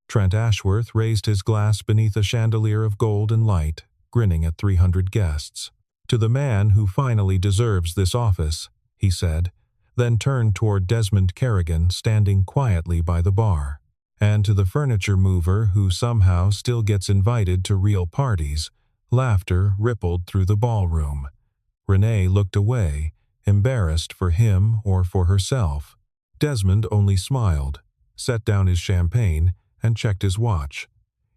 Trent Ashworth raised his glass beneath a chandelier of gold and light, grinning at 300 guests. "To the man who finally deserves this office," he said, then turned toward Desmond Kerrigan standing quietly by the bar. "And to the furniture mover who somehow still gets invited to real parties." Laughter rippled through the ballroom. Renee looked away, embarrassed for him or for herself. Desmond only smiled, set down his champagne, and checked his watch.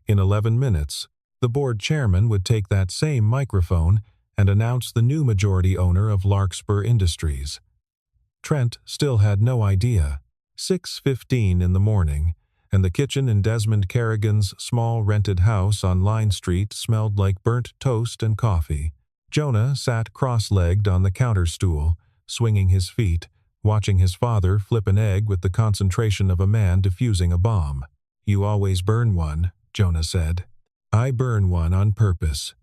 In 11 minutes, the board chairman would take that same microphone and announce the new majority owner of Larkspur Industries. Trent still had no idea. 6:15 in the morning, and the kitchen in Desmond Kerrigan's small rented house on Line Street smelled like burnt toast and coffee. Jonah sat cross-legged on the counter stool, swinging his feet, watching his father flip an egg with the concentration of a man defusing a bomb. "You always burn one," Jonah said. "I burn one on purpose."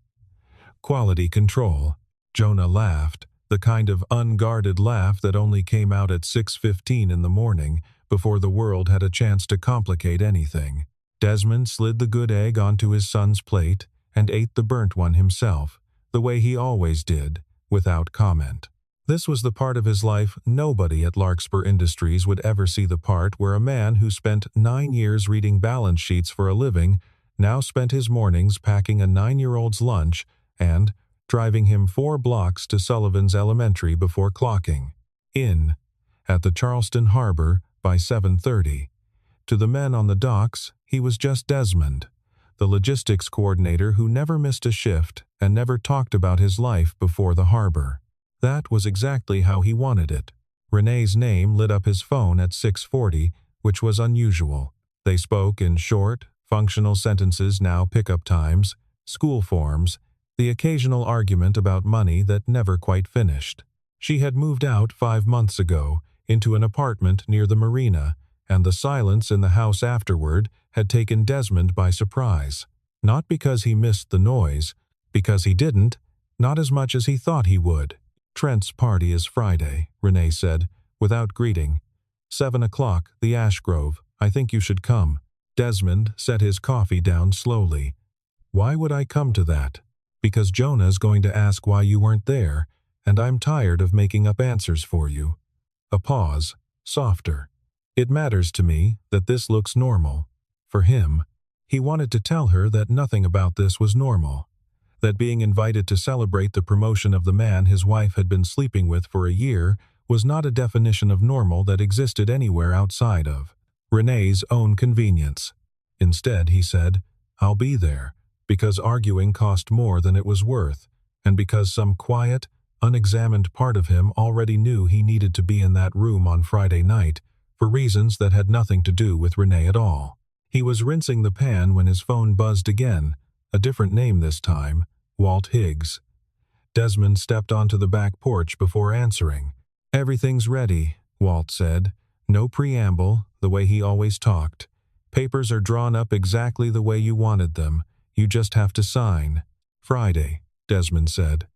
"Quality control." Jonah laughed, the kind of unguarded laugh that only came out at 6:15 in the morning, before the world had a chance to complicate anything. Desmond slid the good egg onto his son's plate and ate the burnt one himself, the way he always did, without comment. This was the part of his life nobody at Larkspur Industries would ever see, the part where a man who spent 9 years reading balance sheets for a living now spent his mornings packing a 9-year-old's lunch and driving him 4 blocks to Sullivan's Elementary before clocking in at the Charleston Harbor by 7:30. To the men on the docks, he was just Desmond, the logistics coordinator who never missed a shift and never talked about his life before the harbor. That was exactly how he wanted it. Renee's name lit up his phone at 6:40, which was unusual. They spoke in short, functional sentences, now pickup times, school forms, the occasional argument about money that never quite finished. She had moved out 5 months ago, into an apartment near the marina, and the silence in the house afterward had taken Desmond by surprise. Not because he missed the noise, because he didn't, not as much as he thought he would. "Trent's party is Friday," Renee said, without greeting. 7 o'clock, the Ash Grove. I think you should come." Desmond set his coffee down slowly. "Why would I come to that?" "Because Jonah's going to ask why you weren't there, and I'm tired of making up answers for you." A pause, softer. "It matters to me that this looks normal." For him, he wanted to tell her that nothing about this was normal. That being invited to celebrate the promotion of the man his wife had been sleeping with for a year was not a definition of normal that existed anywhere outside of Renee's own convenience. Instead, he said, "I'll be there," because arguing cost more than it was worth, and because some quiet, unexamined part of him already knew he needed to be in that room on Friday night for reasons that had nothing to do with Renee at all. He was rinsing the pan when his phone buzzed again, a different name this time, Walt Higgs. Desmond stepped onto the back porch before answering. "Everything's ready," Walt said. "No preamble, the way he always talked. Papers are drawn up exactly the way you wanted them. You just have to sign." "Friday," Desmond said.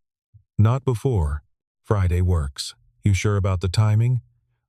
"Not before." "Friday works. You sure about the timing?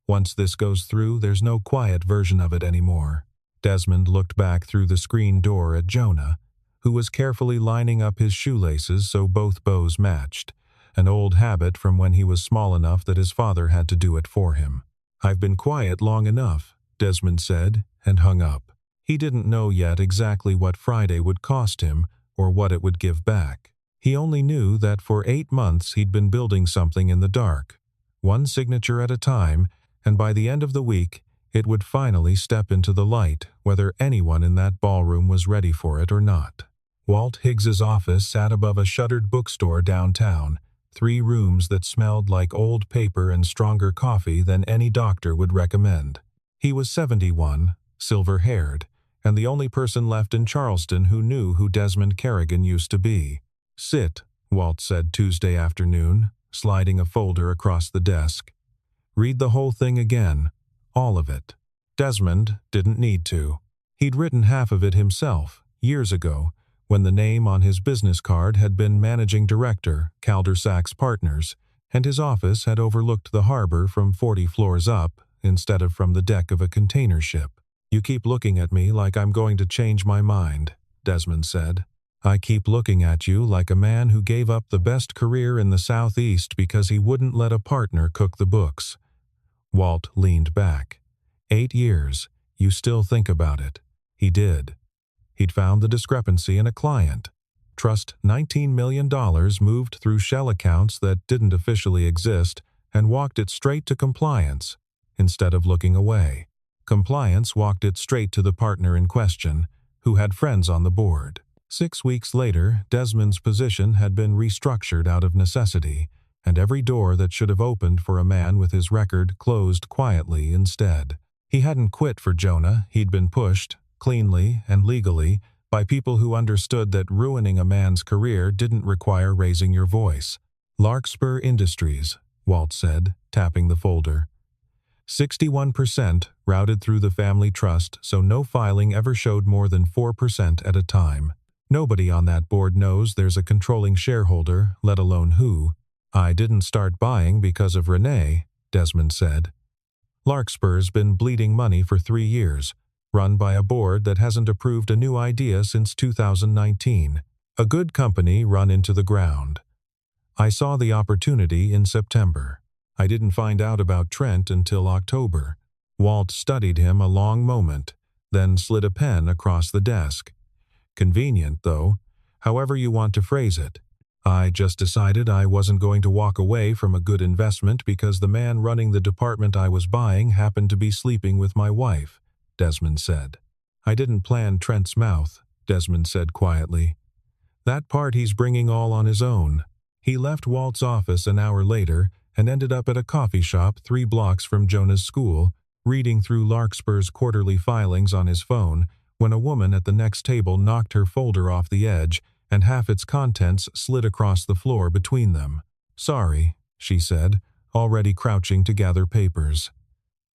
Once this goes through, there's no quiet version of it anymore." Desmond looked back through the screen door at Jonah, who was carefully lining up his shoelaces so both bows matched, an old habit from when he was small enough that his father had to do it for him. "I've been quiet long enough," Desmond said, and hung up. He didn't know yet exactly what Friday would cost him or what it would give back. He only knew that for 8 months he'd been building something in the dark, one signature at a time, and by the end of the week, it would finally step into the light, whether anyone in that ballroom was ready for it or not. Walt Higgs's office sat above a shuttered bookstore downtown, 3 rooms that smelled like old paper and stronger coffee than any doctor would recommend. He was 71, silver-haired, and the only person left in Charleston who knew who Desmond Kerrigan used to be. "Sit," Walt said Tuesday afternoon, sliding a folder across the desk. "Read the whole thing again, all of it." Desmond didn't need to. He'd written half of it himself, years ago, when the name on his business card had been Managing Director, Calder Sachs Partners, and his office had overlooked the harbor from 40 floors up instead of from the deck of a container ship. You keep looking at me like I'm going to change my mind, Desmond said. I keep looking at you like a man who gave up the best career in the Southeast because he wouldn't let a partner cook the books. Walt leaned back. 8 years. You still think about it. He did. He'd found the discrepancy in a client. Trust $19 million moved through shell accounts that didn't officially exist and walked it straight to compliance, instead of looking away. Compliance walked it straight to the partner in question, who had friends on the board. 6 weeks later, Desmond's position had been restructured out of necessity, and every door that should have opened for a man with his record closed quietly instead. He hadn't quit for Jonah, he'd been pushed, cleanly and legally, by people who understood that ruining a man's career didn't require raising your voice. Larkspur Industries, Walt said, tapping the folder. 61% routed through the family trust, so no filing ever showed more than 4% at a time. Nobody on that board knows there's a controlling shareholder, let alone who. I didn't start buying because of Renee, Desmond said. Larkspur's been bleeding money for 3 years, run by a board that hasn't approved a new idea since 2019. A good company run into the ground. I saw the opportunity in September. I didn't find out about Trent until October. Walt studied him a long moment, then slid a pen across the desk. Convenient, though, however you want to phrase it. I just decided I wasn't going to walk away from a good investment because the man running the department I was buying happened to be sleeping with my wife, Desmond said. I didn't plan Trent's mouth, Desmond said quietly. That part he's bringing all on his own. He left Walt's office an hour later and ended up at a coffee shop 3 blocks from Jonah's school, reading through Larkspur's quarterly filings on his phone, when a woman at the next table knocked her folder off the edge and half its contents slid across the floor between them. Sorry, she said, already crouching to gather papers.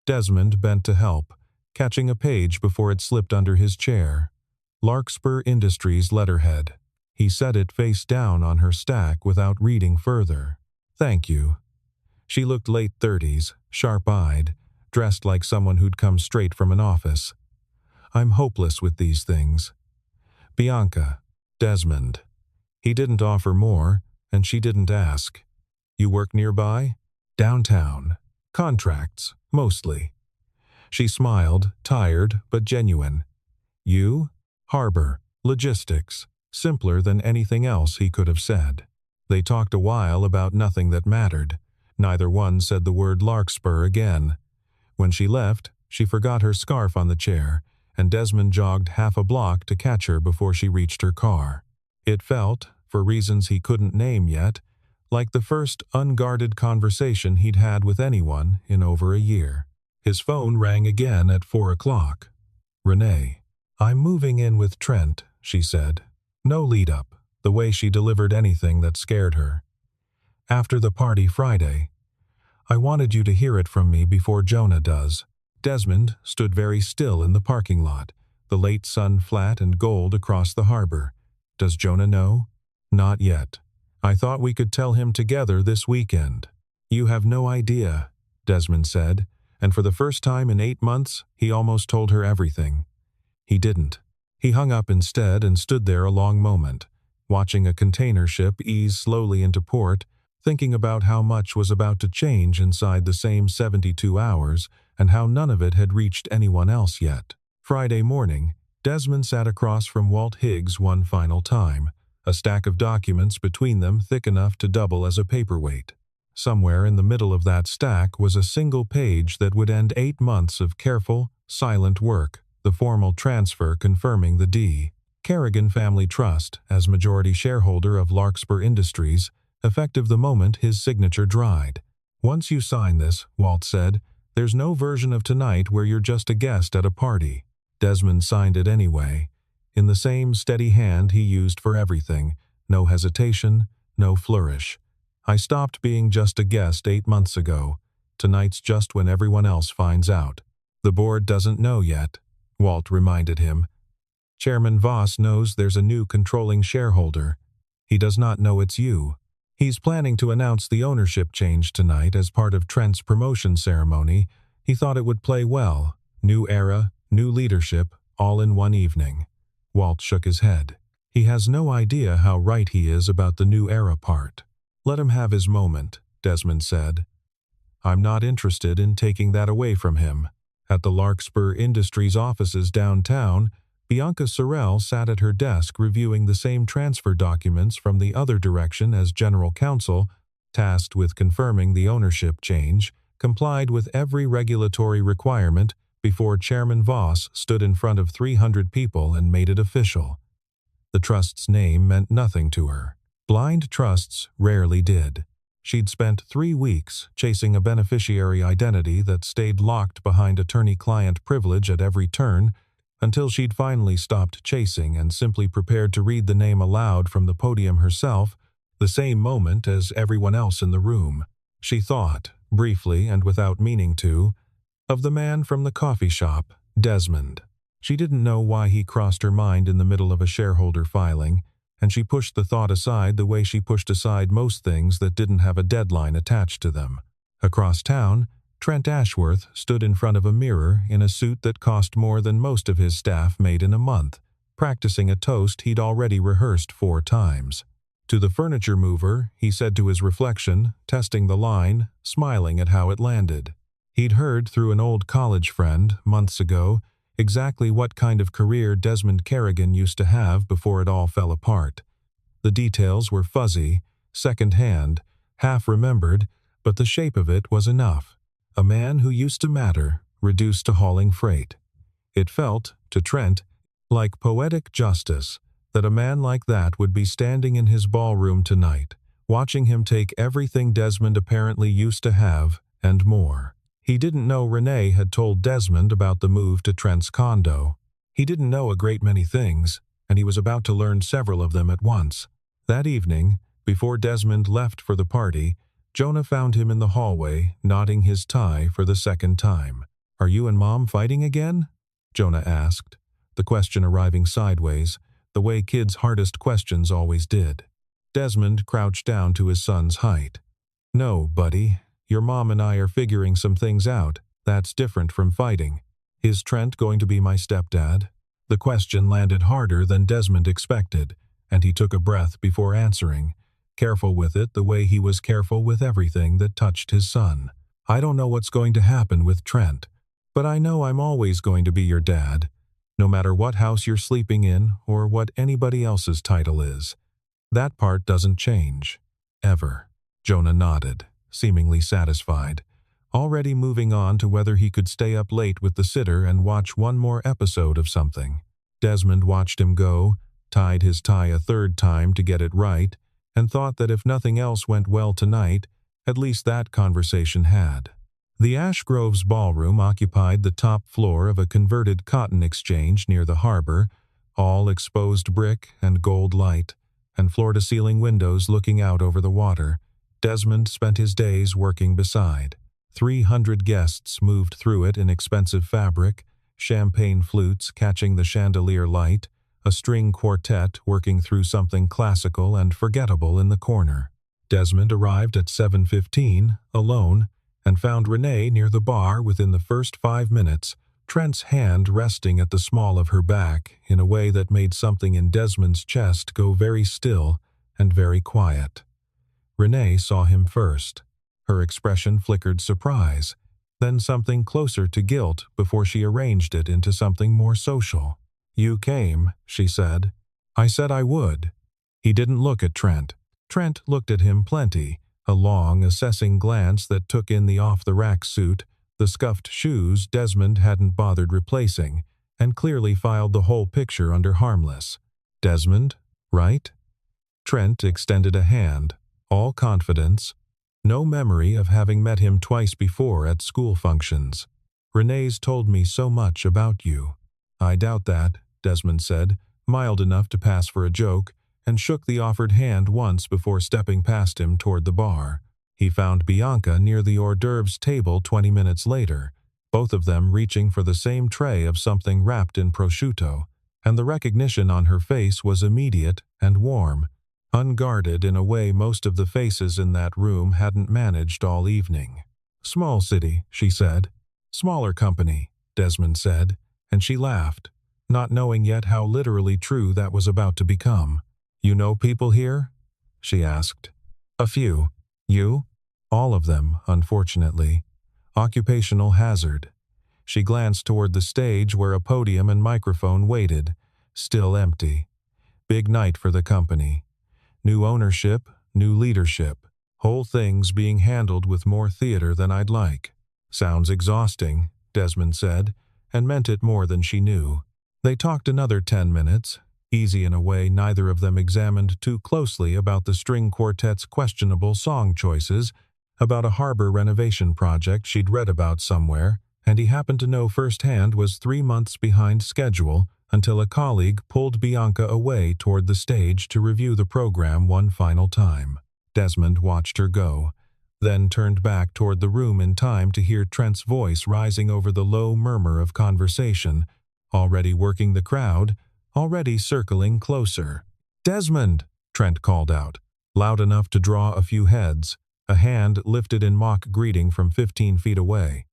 Desmond bent to help, catching a page before it slipped under his chair. Larkspur Industries letterhead. He set it face down on her stack without reading further. Thank you. She looked late 30s, sharp-eyed, dressed like someone who'd come straight from an office. I'm hopeless with these things. Bianca. Desmond. He didn't offer more, and she didn't ask. You work nearby? Downtown. Contracts, mostly. She smiled, tired but genuine. You? Harbor. Logistics. Simpler than anything else he could have said. They talked a while about nothing that mattered. Neither one said the word Larkspur again. When she left, she forgot her scarf on the chair, and Desmond jogged half a block to catch her before she reached her car. It felt, for reasons he couldn't name yet, like the first unguarded conversation he'd had with anyone in over a year. His phone rang again at 4 o'clock. Renee. I'm moving in with Trent, she said. No lead-up, the way she delivered anything that scared her. After the party Friday. I wanted you to hear it from me before Jonah does. Desmond stood very still in the parking lot, the late sun flat and gold across the harbor. Does Jonah know? Not yet. I thought we could tell him together this weekend. You have no idea, Desmond said, and for the first time in 8 months, he almost told her everything. He didn't. He hung up instead and stood there a long moment, watching a container ship ease slowly into port, thinking about how much was about to change inside the same 72 hours and how none of it had reached anyone else yet. Friday morning, Desmond sat across from Walt Higgs one final time, a stack of documents between them thick enough to double as a paperweight. Somewhere in the middle of that stack was a single page that would end 8 months of careful, silent work, the formal transfer confirming the D. Kerrigan Family Trust, as majority shareholder of Larkspur Industries, effective the moment his signature dried. Once you sign this, Walt said, there's no version of tonight where you're just a guest at a party. Desmond signed it anyway, in the same steady hand he used for everything, no hesitation, no flourish. I stopped being just a guest 8 months ago. Tonight's just when everyone else finds out. The board doesn't know yet, Walt reminded him. Chairman Voss knows there's a new controlling shareholder. He does not know it's you. He's planning to announce the ownership change tonight as part of Trent's promotion ceremony. He thought it would play well. New era, New leadership, all in one evening. Walt shook his head. He has no idea how right he is about the new era part. Let him have his moment, Desmond said. I'm not interested in taking that away from him. At the Larkspur Industries offices downtown, Bianca Sorrell sat at her desk reviewing the same transfer documents from the other direction as general counsel, tasked with confirming the ownership change, complied with every regulatory requirement before Chairman Voss stood in front of 300 people and made it official. The trust's name meant nothing to her. Blind trusts rarely did. She'd spent 3 weeks chasing a beneficiary identity that stayed locked behind attorney-client privilege at every turn, until she'd finally stopped chasing and simply prepared to read the name aloud from the podium herself, the same moment as everyone else in the room. She thought, briefly and without meaning to, of the man from the coffee shop, Desmond. She didn't know why he crossed her mind in the middle of a shareholder filing, and she pushed the thought aside the way she pushed aside most things that didn't have a deadline attached to them. Across town, Trent Ashworth stood in front of a mirror in a suit that cost more than most of his staff made in a month, practicing a toast he'd already rehearsed 4 times. To the furniture mover, he said to his reflection, testing the line, smiling at how it landed. He'd heard through an old college friend, months ago, exactly what kind of career Desmond Kerrigan used to have before it all fell apart. The details were fuzzy, second-hand, half-remembered, but the shape of it was enough. A man who used to matter, reduced to hauling freight. It felt, to Trent, like poetic justice that a man like that would be standing in his ballroom tonight, watching him take everything Desmond apparently used to have, and more. He didn't know Renee had told Desmond about the move to Trent's condo. He didn't know a great many things, and he was about to learn several of them at once. That evening, before Desmond left for the party, Jonah found him in the hallway, knotting his tie for the second time. "Are you and Mom fighting again?" Jonah asked, the question arriving sideways, the way kids' hardest questions always did. Desmond crouched down to his son's height. "No, buddy. Your mom and I are figuring some things out. That's different from fighting. Is Trent going to be my stepdad?" The question landed harder than Desmond expected, and he took a breath before answering, careful with it the way he was careful with everything that touched his son. "I don't know what's going to happen with Trent, but I know I'm always going to be your dad, no matter what house you're sleeping in or what anybody else's title is. That part doesn't change. Ever." Jonah nodded, seemingly satisfied, already moving on to whether he could stay up late with the sitter and watch one more episode of something. Desmond watched him go, tied his tie a 3rd time to get it right, and thought that if nothing else went well tonight, at least that conversation had. The Ash Grove's ballroom occupied the top floor of a converted cotton exchange near the harbor, all exposed brick and gold light, and floor-to-ceiling windows looking out over the water. Desmond spent his days working beside. 300 guests moved through it in expensive fabric, champagne flutes catching the chandelier light, a string quartet working through something classical and forgettable in the corner. Desmond arrived at 7:15, alone, and found Renee near the bar within the first 5 minutes, Trent's hand resting at the small of her back in a way that made something in Desmond's chest go very still and very quiet. Renee saw him first. Her expression flickered surprise, then something closer to guilt before she arranged it into something more social. "You came," she said. "I said I would." He didn't look at Trent. Trent looked at him plenty, a long, assessing glance that took in the off-the-rack suit, the scuffed shoes Desmond hadn't bothered replacing, and clearly filed the whole picture under harmless. "Desmond, right?" Trent extended a hand, all confidence, no memory of having met him twice before at school functions. "Renee's told me so much about you." "I doubt that," Desmond said, mild enough to pass for a joke, and shook the offered hand once before stepping past him toward the bar. He found Bianca near the hors d'oeuvres table 20 minutes later, both of them reaching for the same tray of something wrapped in prosciutto, and the recognition on her face was immediate and warm, unguarded in a way most of the faces in that room hadn't managed all evening. "Small city," she said. "Smaller company," Desmond said. and she laughed, not knowing yet how literally true that was about to become. "You know people here?" she asked. "A few. You?" "All of them, unfortunately. Occupational hazard." She glanced toward the stage where a podium and microphone waited, still empty. Big night for the company. New ownership, new leadership. Whole thing's being handled with more theater than I'd like. "Sounds exhausting," Desmond said, and meant it more than she knew. They talked another 10 minutes, easy in a way neither of them examined too closely, about the string quartet's questionable song choices, about a harbor renovation project she'd read about somewhere, and he happened to know firsthand was 3 months behind schedule, until a colleague pulled Bianca away toward the stage to review the program one final time. Desmond watched her go, then turned back toward the room in time to hear Trent's voice rising over the low murmur of conversation, already working the crowd, already circling closer. "Desmond!" Trent called out, loud enough to draw a few heads, a hand lifted in mock greeting from 15 feet away.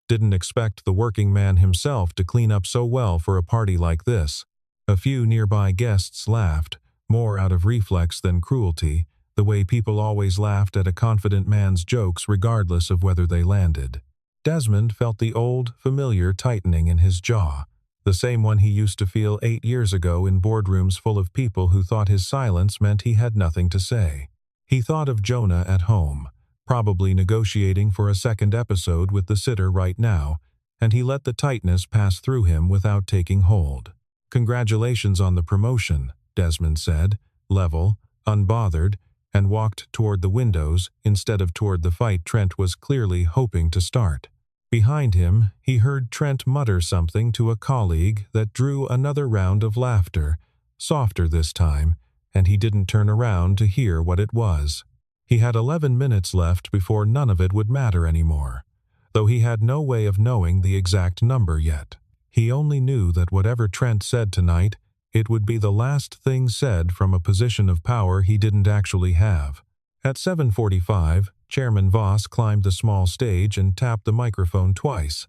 Didn't expect the working man himself to clean up so well for a party like this. A few nearby guests laughed, more out of reflex than cruelty, the way people always laughed at a confident man's jokes regardless of whether they landed. Desmond felt the old, familiar tightening in his jaw, the same one he used to feel 8 years ago in boardrooms full of people who thought his silence meant he had nothing to say. He thought of Jonah at home, probably negotiating for a second episode with the sitter right now, and he let the tightness pass through him without taking hold. "Congratulations on the promotion," Desmond said, level, unbothered, and walked toward the windows instead of toward the fight Trent was clearly hoping to start. Behind him, he heard Trent mutter something to a colleague that drew another round of laughter, softer this time, and he didn't turn around to hear what it was. He had 11 minutes left before none of it would matter anymore, though he had no way of knowing the exact number yet. He only knew that whatever Trent said tonight, it would be the last thing said from a position of power he didn't actually have. At 7:45, Chairman Voss climbed the small stage and tapped the microphone twice,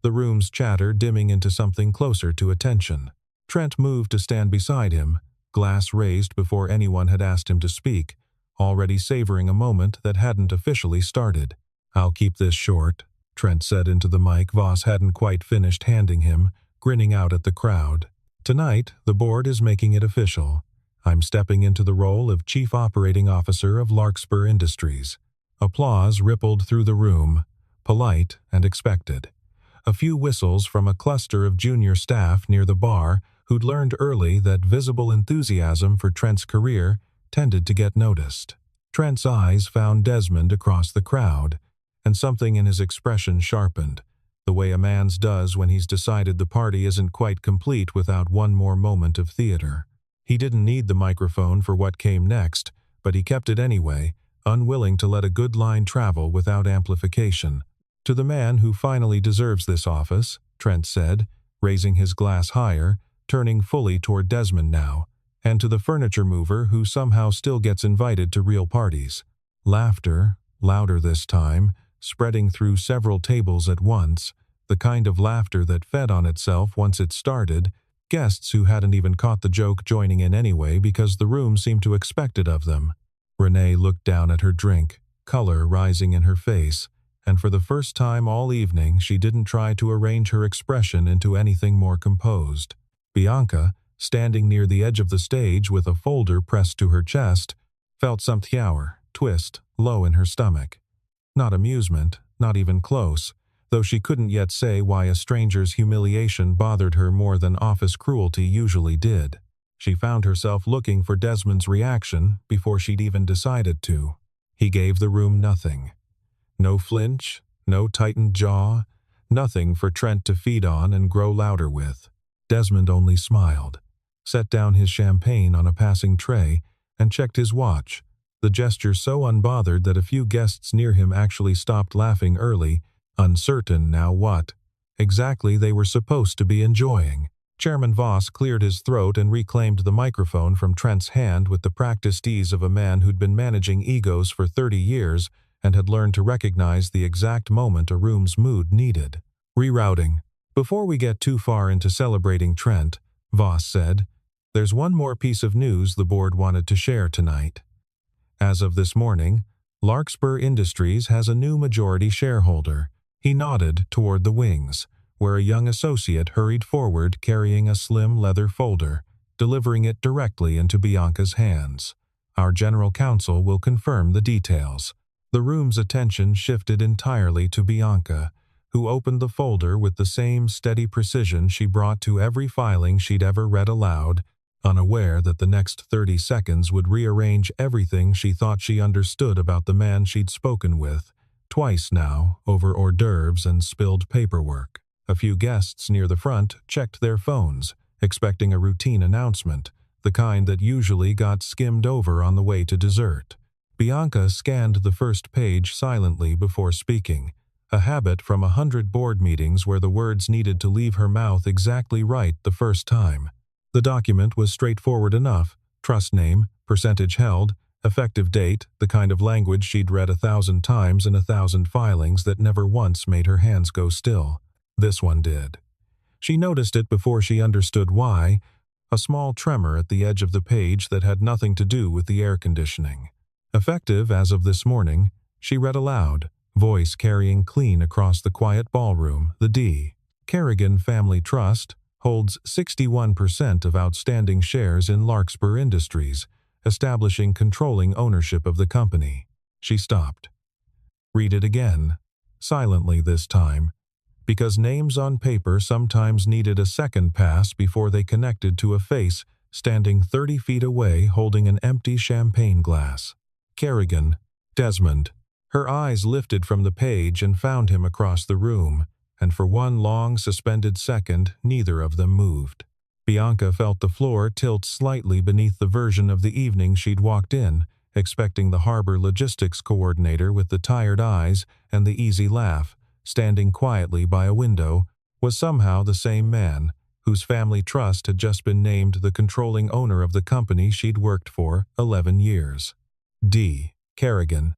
the room's chatter dimming into something closer to attention. Trent moved to stand beside him, glass raised before anyone had asked him to speak, already savoring a moment that hadn't officially started. "I'll keep this short," Trent said into the mic Voss hadn't quite finished handing him, grinning out at the crowd. "Tonight, the board is making it official. I'm stepping into the role of Chief Operating Officer of Larkspur Industries." Applause rippled through the room, polite and expected. A few whistles from a cluster of junior staff near the bar who'd learned early that visible enthusiasm for Trent's career tended to get noticed. Trent's eyes found Desmond across the crowd, and something in his expression sharpened, the way a man's does when he's decided the party isn't quite complete without one more moment of theater. He didn't need the microphone for what came next, but he kept it anyway, unwilling to let a good line travel without amplification. "To the man who finally deserves this office," Trent said, raising his glass higher, turning fully toward Desmond now, "and to the furniture mover who somehow still gets invited to real parties." Laughter, louder this time, spreading through several tables at once, the kind of laughter that fed on itself once it started, guests who hadn't even caught the joke joining in anyway because the room seemed to expect it of them. Renee looked down at her drink, color rising in her face, and for the first time all evening she didn't try to arrange her expression into anything more composed. Bianca, standing near the edge of the stage with a folder pressed to her chest, felt something twist low in her stomach. Not amusement, not even close, though she couldn't yet say why a stranger's humiliation bothered her more than office cruelty usually did. She found herself looking for Desmond's reaction before she'd even decided to. He gave the room nothing. No flinch, no tightened jaw, nothing for Trent to feed on and grow louder with. Desmond only smiled, set down his champagne on a passing tray, and checked his watch, the gesture so unbothered that a few guests near him actually stopped laughing early, uncertain now what exactly they were supposed to be enjoying. Chairman Voss cleared his throat and reclaimed the microphone from Trent's hand with the practiced ease of a man who'd been managing egos for 30 years and had learned to recognize the exact moment a room's mood needed. "Rerouting," Before we get too far into celebrating Trent, Voss said, there's one more piece of news the board wanted to share tonight. As of this morning, Larkspur Industries has a new majority shareholder. He nodded toward the wings, where a young associate hurried forward carrying a slim leather folder, delivering it directly into Bianca's hands. Our general counsel will confirm the details. The room's attention shifted entirely to Bianca, who opened the folder with the same steady precision she brought to every filing she'd ever read aloud, unaware that the next 30 seconds would rearrange everything she thought she understood about the man she'd spoken with, twice now, over hors d'oeuvres and spilled paperwork. A few guests near the front checked their phones, expecting a routine announcement, the kind that usually got skimmed over on the way to dessert. Bianca scanned the first page silently before speaking, a habit from 100 board meetings where the words needed to leave her mouth exactly right the first time. The document was straightforward enough: trust name, percentage held, effective date, the kind of language she'd read 1,000 times in 1,000 filings that never once made her hands go still. This one did. She noticed it before she understood why, a small tremor at the edge of the page that had nothing to do with the air conditioning. Effective as of this morning, she read aloud, voice carrying clean across the quiet ballroom, the D. Kerrigan Family Trust holds 61% of outstanding shares in Larkspur Industries, establishing controlling ownership of the company. She stopped. Read it again, silently this time, because names on paper sometimes needed a second pass before they connected to a face standing 30 feet away holding an empty champagne glass. Kerrigan, Desmond. Her eyes lifted from the page and found him across the room, and for one long suspended second neither of them moved. Bianca felt the floor tilt slightly beneath the version of the evening she'd walked in, expecting the harbor logistics coordinator with the tired eyes and the easy laugh, standing quietly by a window, was somehow the same man, whose family trust had just been named the controlling owner of the company she'd worked for 11 years. D. Kerrigan.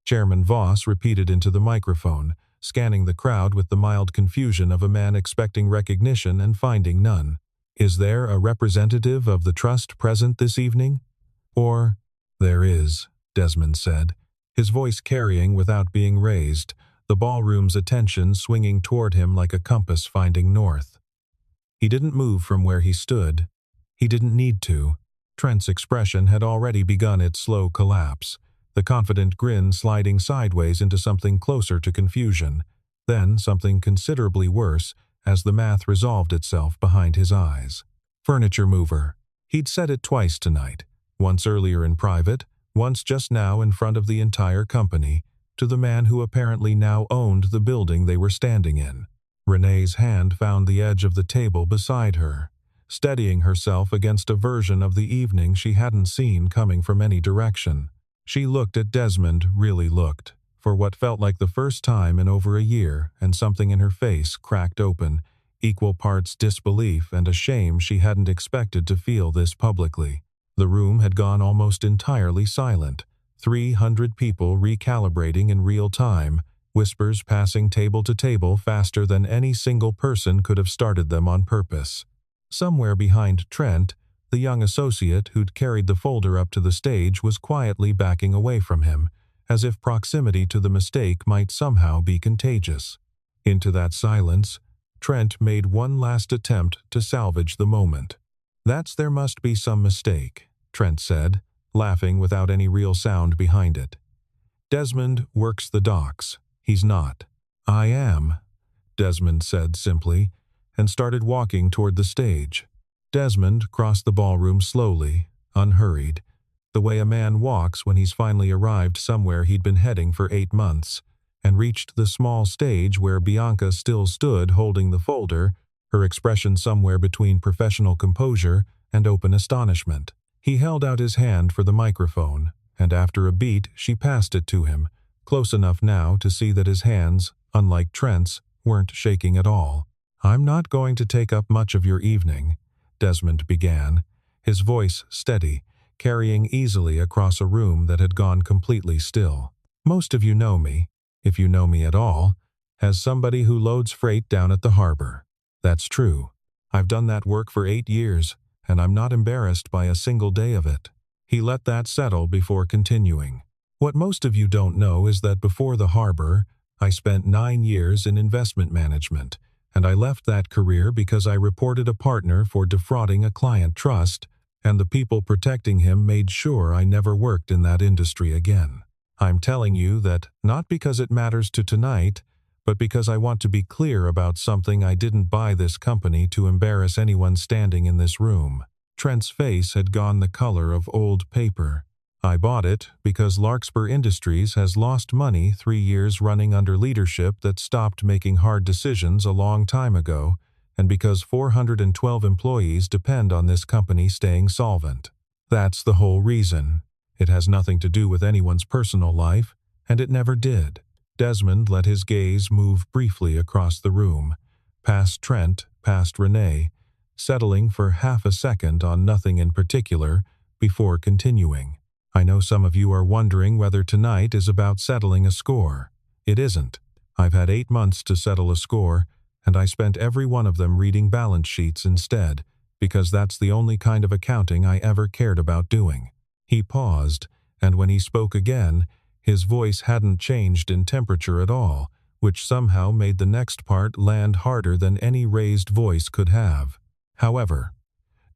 Chairman Voss repeated into the microphone, scanning the crowd with the mild confusion of a man expecting recognition and finding none. Is there a representative of the trust present this evening? Or, there is, Desmond said, his voice carrying without being raised, the ballroom's attention swinging toward him like a compass finding north. He didn't move from where he stood. He didn't need to. Trent's expression had already begun its slow collapse, the confident grin sliding sideways into something closer to confusion, then something considerably worse as the math resolved itself behind his eyes. Furniture mover. He'd said it twice tonight, once earlier in private, once just now in front of the entire company, to the man who apparently now owned the building they were standing in. Renee's hand found the edge of the table beside her, steadying herself against a version of the evening she hadn't seen coming from any direction. She looked at Desmond, really looked, for what felt like the first time in over a year, and something in her face cracked open, equal parts disbelief and a shame she hadn't expected to feel this publicly. The room had gone almost entirely silent, 300 people recalibrating in real time, whispers passing table to table faster than any single person could have started them on purpose. Somewhere behind Trent, the young associate who'd carried the folder up to the stage was quietly backing away from him, as if proximity to the mistake might somehow be contagious. Into that silence, Trent made one last attempt to salvage the moment. There must be some mistake," Trent said, laughing without any real sound behind it. "Desmond works the docks. He's not." "I am," Desmond said simply, and started walking toward the stage. Desmond crossed the ballroom slowly, unhurried, the way a man walks when he's finally arrived somewhere he'd been heading for 8 months, and reached the small stage where Bianca still stood holding the folder, her expression somewhere between professional composure and open astonishment. He held out his hand for the microphone, and after a beat she passed it to him, close enough now to see that his hands, unlike Trent's, weren't shaking at all. "I'm not going to take up much of your evening," Desmond began, his voice steady, carrying easily across a room that had gone completely still. "Most of you know me, if you know me at all, as somebody who loads freight down at the harbor. That's true. I've done that work for 8 years, and I'm not embarrassed by a single day of it. He let that settle before continuing. What most of you don't know is that before the harbor, I spent 9 years in investment management, and I left that career because I reported a partner for defrauding a client trust, and the people protecting him made sure I never worked in that industry again. I'm telling you that not because it matters to tonight, but because I want to be clear about something. I didn't buy this company to embarrass anyone standing in this room. Trent's face had gone the color of old paper. I bought it because Larkspur Industries has lost money 3 years running under leadership that stopped making hard decisions a long time ago, and because 412 employees depend on this company staying solvent. That's the whole reason. It has nothing to do with anyone's personal life, and it never did. Desmond let his gaze move briefly across the room, past Trent, past Renee, settling for half a second on nothing in particular before continuing. I know some of you are wondering whether tonight is about settling a score. It isn't. I've had 8 months to settle a score, and I spent every one of them reading balance sheets instead, because that's the only kind of accounting I ever cared about doing. He paused, and when he spoke again, his voice hadn't changed in temperature at all, which somehow made the next part land harder than any raised voice could have. However,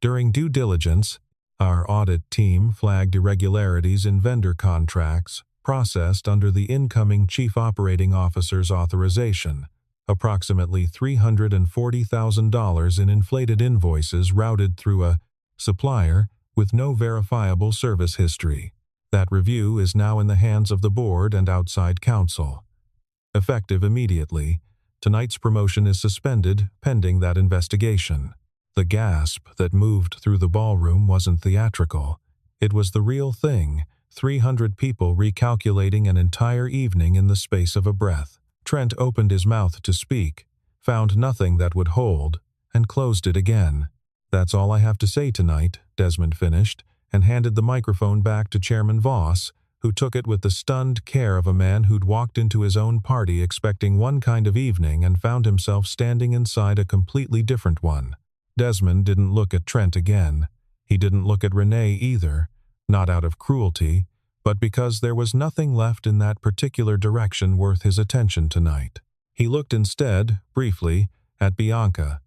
during due diligence, our audit team flagged irregularities in vendor contracts processed under the incoming Chief Operating Officer's authorization. Approximately $340,000 in inflated invoices routed through a supplier with no verifiable service history. That review is now in the hands of the board and outside counsel. Effective immediately, tonight's promotion is suspended pending that investigation. The gasp that moved through the ballroom wasn't theatrical. It was the real thing, 300 people recalculating an entire evening in the space of a breath. Trent opened his mouth to speak, found nothing that would hold, and closed it again. That's all I have to say tonight, Desmond finished, and handed the microphone back to Chairman Voss, who took it with the stunned care of a man who'd walked into his own party expecting one kind of evening and found himself standing inside a completely different one. Desmond didn't look at Trent again. He didn't look at Renee either, not out of cruelty, but because there was nothing left in that particular direction worth his attention tonight. He looked instead, briefly, at Bianca,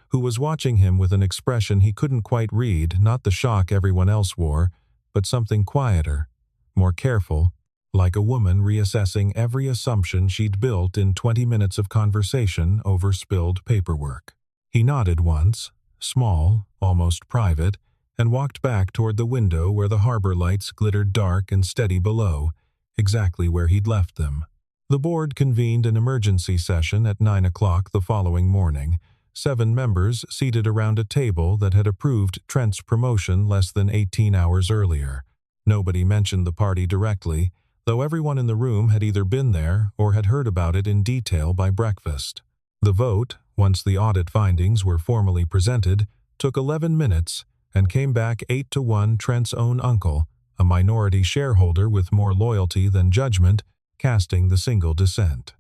who was watching him with an expression he couldn't quite read, not the shock everyone else wore, but something quieter, more careful, like a woman reassessing every assumption she'd built in 20 minutes of conversation over spilled paperwork. He nodded once, small, almost private, and walked back toward the window where the harbor lights glittered dark and steady below, exactly where he'd left them. The board convened an emergency session at 9 o'clock the following morning, 7 members seated around a table that had approved Trent's promotion less than 18 hours earlier. Nobody mentioned the party directly, though everyone in the room had either been there or had heard about it in detail by breakfast. The vote, once the audit findings were formally presented, took 11 minutes and came back 8-1 Trent's own uncle, a minority shareholder with more loyalty than judgment, casting the single dissent.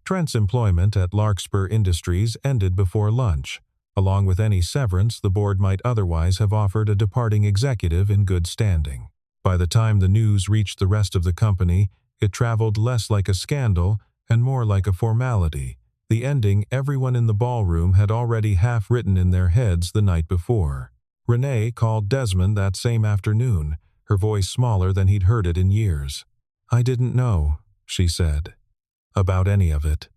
Trent's employment at Larkspur Industries ended before lunch, along with any severance the board might otherwise have offered a departing executive in good standing. By the time the news reached the rest of the company, it traveled less like a scandal and more like a formality. The ending everyone in the ballroom had already half written in their heads the night before. Renee called Desmond that same afternoon, her voice smaller than he'd heard it in years. "I didn't know," she said, "about any of it.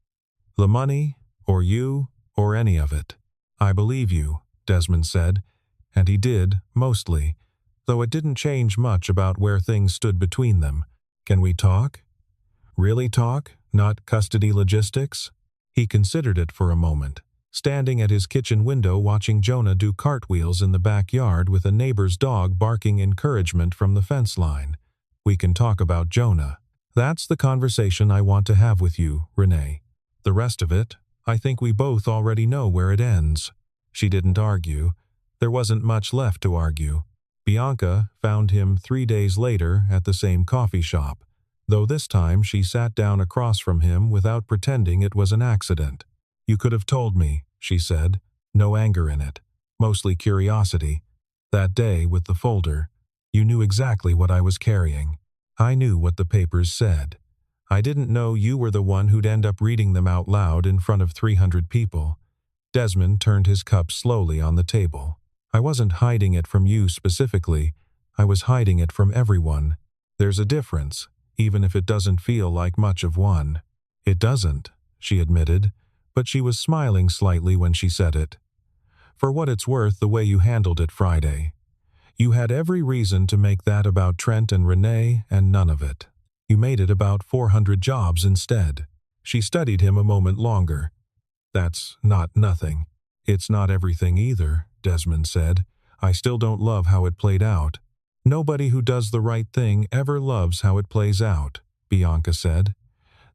The money, or you, or any of it." "I believe you," Desmond said, and he did, mostly, though it didn't change much about where things stood between them. "Can we talk? Really talk, not custody logistics?" He considered it for a moment, standing at his kitchen window watching Jonah do cartwheels in the backyard with a neighbor's dog barking encouragement from the fence line. "We can talk about Jonah. That's the conversation I want to have with you, Renee. The rest of it, I think we both already know where it ends." She didn't argue. There wasn't much left to argue. Bianca found him 3 days later at the same coffee shop, though this time she sat down across from him without pretending it was an accident. "You could have told me," she said, no anger in it, mostly curiosity. That day with the folder, you knew exactly what I was carrying. I knew what the papers said. I didn't know you were the one who'd end up reading them out loud in front of 300 people. Desmond turned his cup slowly on the table. I wasn't hiding it from you specifically. I was hiding it from everyone. There's a difference, even if it doesn't feel like much of one. It doesn't, she admitted, but she was smiling slightly when she said it. For what it's worth, the way you handled it Friday. You had every reason to make that about Trent and Renee, and none of it. You made it about 400 jobs instead. She studied him a moment longer. That's not nothing. It's not everything either, Desmond said. I still don't love how it played out. Nobody who does the right thing ever loves how it plays out, Bianca said.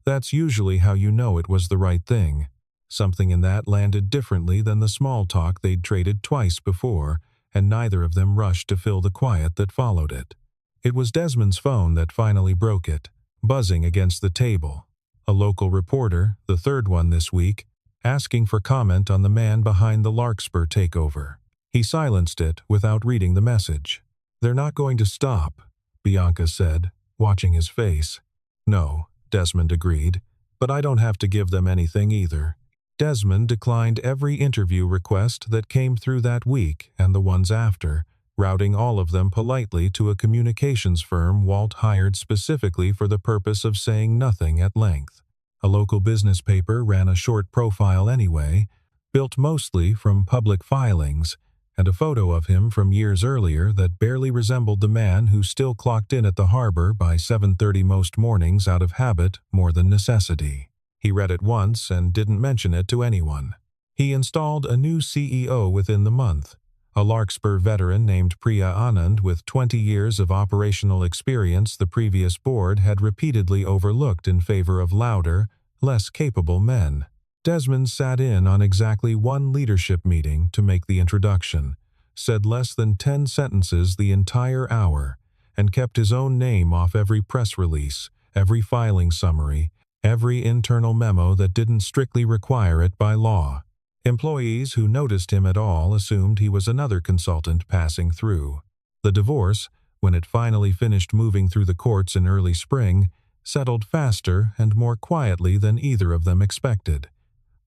That's usually how you know it was the right thing. Something in that landed differently than the small talk they'd traded twice before, and neither of them rushed to fill the quiet that followed it. It was Desmond's phone that finally broke it, buzzing against the table. A local reporter, the third one this week, asking for comment on the man behind the Larkspur takeover. He silenced it without reading the message. They're not going to stop, Bianca said, watching his face. No, Desmond agreed, but I don't have to give them anything either. Desmond declined every interview request that came through that week and the ones after, routing all of them politely to a communications firm Walt hired specifically for the purpose of saying nothing at length. A local business paper ran a short profile anyway, built mostly from public filings, and a photo of him from years earlier that barely resembled the man who still clocked in at the harbor by 7:30 most mornings out of habit more than necessity. He read it once and didn't mention it to anyone. He installed a new CEO within the month, a Larkspur veteran named Priya Anand with 20 years of operational experience the previous board had repeatedly overlooked in favor of louder, less capable men. Desmond sat in on exactly one leadership meeting to make the introduction, said less than 10 sentences the entire hour, and kept his own name off every press release, every filing summary, every internal memo that didn't strictly require it by law. Employees who noticed him at all assumed he was another consultant passing through. The divorce, when it finally finished moving through the courts in early spring, settled faster and more quietly than either of them expected.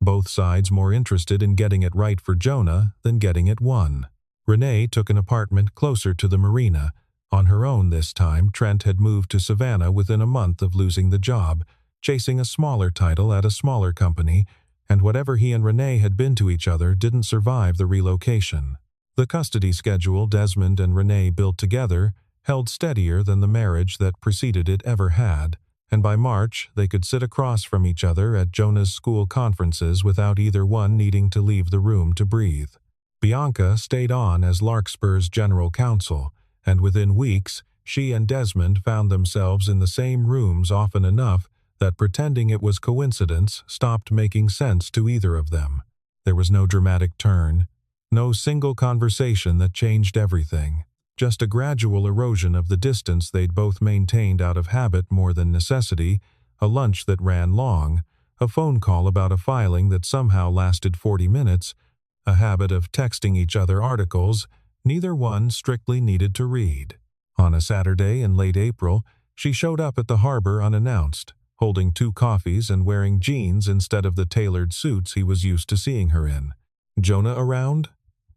Both sides more interested in getting it right for Jonah than getting it won. Renee took an apartment closer to the marina. On her own this time, Trent had moved to Savannah within a month of losing the job, chasing a smaller title at a smaller company, and whatever he and Renee had been to each other didn't survive the relocation. The custody schedule Desmond and Renee built together held steadier than the marriage that preceded it ever had, and by March they could sit across from each other at Jonah's school conferences without either one needing to leave the room to breathe. Bianca stayed on as Larkspur's general counsel, and within weeks she and Desmond found themselves in the same rooms often enough that pretending it was coincidence stopped making sense to either of them. There was no dramatic turn, no single conversation that changed everything, just a gradual erosion of the distance they'd both maintained out of habit more than necessity, a lunch that ran long, a phone call about a filing that somehow lasted 40 minutes, a habit of texting each other articles neither one strictly needed to read. On a Saturday in late April, she showed up at the harbor unannounced, holding 2 coffees and wearing jeans instead of the tailored suits he was used to seeing her in. "Jonah around?"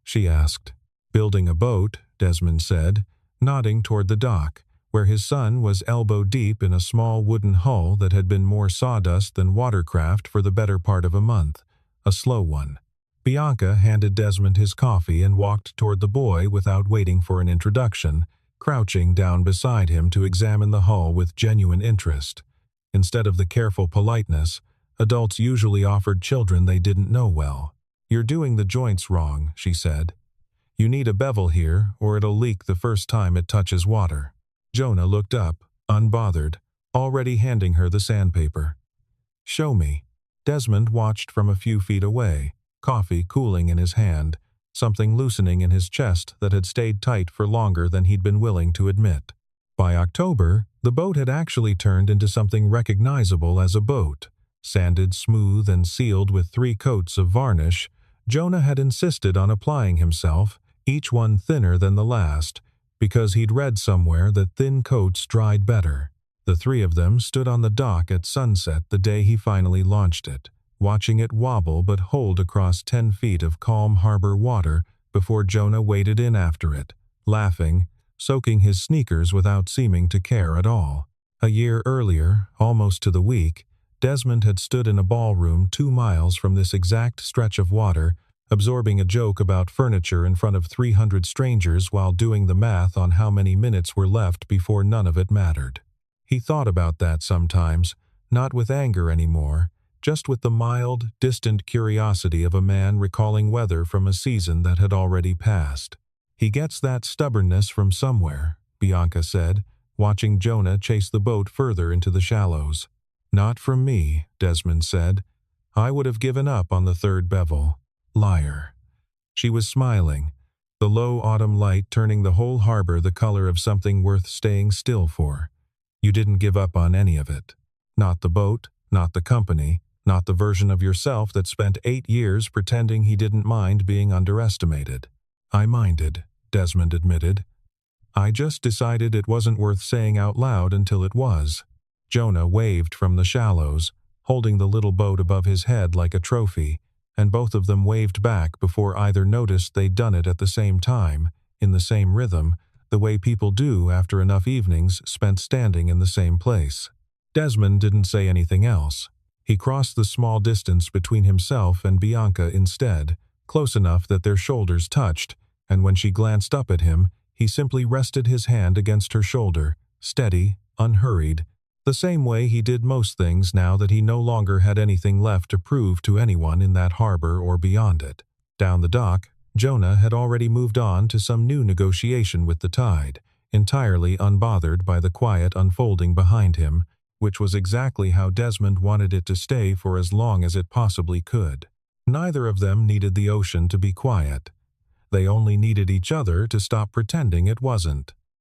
she asked. "Building a boat," Desmond said, nodding toward the dock, where his son was elbow-deep in a small wooden hull that had been more sawdust than watercraft for the better part of a month, a slow one. Bianca handed Desmond his coffee and walked toward the boy without waiting for an introduction, crouching down beside him to examine the hull with genuine interest. Instead of the careful politeness adults usually offered children they didn't know well. "You're doing the joints wrong," she said. "You need a bevel here, or it'll leak the first time it touches water." Jonah looked up, unbothered, already handing her the sandpaper. "Show me." Desmond watched from a few feet away, coffee cooling in his hand, something loosening in his chest that had stayed tight for longer than he'd been willing to admit. By October, the boat had actually turned into something recognizable as a boat, sanded smooth and sealed with 3 coats of varnish, Jonah had insisted on applying himself, each one thinner than the last, because he'd read somewhere that thin coats dried better. The three of them stood on the dock at sunset the day he finally launched it, watching it wobble but hold across 10 feet of calm harbor water before Jonah waded in after it, laughing, soaking his sneakers without seeming to care at all. A year earlier, almost to the week, Desmond had stood in a ballroom 2 miles from this exact stretch of water, absorbing a joke about furniture in front of 300 strangers while doing the math on how many minutes were left before none of it mattered. He thought about that sometimes, not with anger anymore, just with the mild, distant curiosity of a man recalling weather from a season that had already passed. "He gets that stubbornness from somewhere," Bianca said, watching Jonah chase the boat further into the shallows. "Not from me," Desmond said. "I would have given up on the third bevel." Liar. She was smiling, the low autumn light turning the whole harbor the color of something worth staying still for. "You didn't give up on any of it. Not the boat, not the company, not the version of yourself that spent 8 years pretending he didn't mind being underestimated." "I minded," Desmond admitted. "I just decided it wasn't worth saying out loud until it was." Jonah waved from the shallows, holding the little boat above his head like a trophy, and both of them waved back before either noticed they'd done it at the same time, in the same rhythm, the way people do after enough evenings spent standing in the same place. Desmond didn't say anything else. He crossed the small distance between himself and Bianca instead, close enough that their shoulders touched, and when she glanced up at him, he simply rested his hand against her shoulder, steady, unhurried, the same way he did most things now that he no longer had anything left to prove to anyone in that harbor or beyond it. Down the dock, Jonah had already moved on to some new negotiation with the tide, entirely unbothered by the quiet unfolding behind him, which was exactly how Desmond wanted it to stay for as long as it possibly could. Neither of them needed the ocean to be quiet. They only needed each other to stop pretending it wasn't.